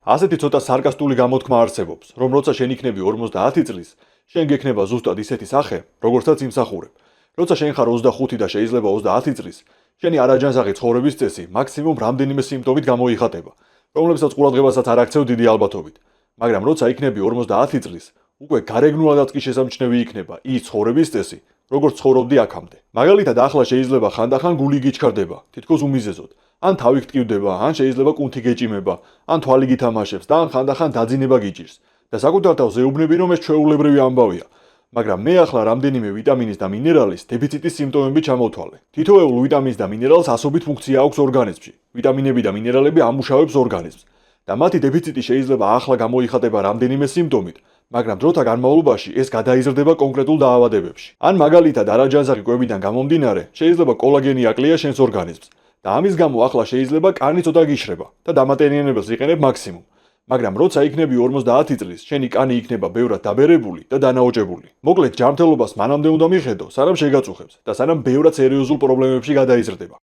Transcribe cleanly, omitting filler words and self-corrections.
ასეთი ცოტა სარკასტული გამოთქმა არსებობს, რომ როცა შენ იქნები 50 წლის, შენ გექნება ზუსტად ისეთი სახე, როგორცაც იმსახურებ. როცა შენ ხარ 25 და შეიძლება 30 წლის, შენი არაჯანსაღი ცხოვრების წესი მაქსიმუმ რამდენიმე სიმპტომით გამოიხატება, რომლებსაც ყურადღებასაც არ აქცევ დიდი ალბათობით. მაგრამ როცა იქნები 50 წლის, უკვე გარეგნულადაც კი შესამჩნევი იქნება ის ცხოვრების წესი, როგორც ცხოვრობდი აქამდე. მაგალითად, ახლა შეიძლება ხანდახან გული გიჩქარდება, თითქოს უმიზეზოდ. ან თავი გტკივდება, ან შეიძლება კუნთი გეჭიმება, ან თვალი გითამაშებს და ან ხანდახან დაძინება გიჭირს. და საკუთარ თავს ეუბნები, რომ ეს ჩვეულებრივი ამბავია. მაგრამ მე ახლა რამდენიმე ვიტამინის და მინერალის დეფიციტის სიმპტომები ჩამოვთვალე. თითოეულ ვიტამინს და მინერალს ასობით ფუნქცია აქვს ორგანიზმში. ვიტამინები და მინერალები ამუშავებს ორგანიზმს. და მათი დეფიციტი შეიძლება ახლა გამოიხატება რამდენიმე სიმპტომით, მაგრამ დროთა განმავლობაში ეს გადაიზრდება კონკრეტულ დაავადებებში. ან მაგალითად, არაჯანსაღი კვებიდან გამომდინარე, შეიძლება კოლაგენი აკლია შენს ორგანიზმს. და ამის გამო ახლა შეიძლება კანი ცოტა გიშრება და დამატებიანებელს იყენებ მაქსიმუმ. მაგრამ როცა იქნები 50 წლის, შენი კანი იქნება ბევრად დაბერებული და დანაოჭებული. მოკლედ, ჯანმრთელობას მანამდე უნდა მიხედო, სანამ შეგაწუხებს და სანამ ბევრად სერიოზულ პრობლემებში გადაიზრდება.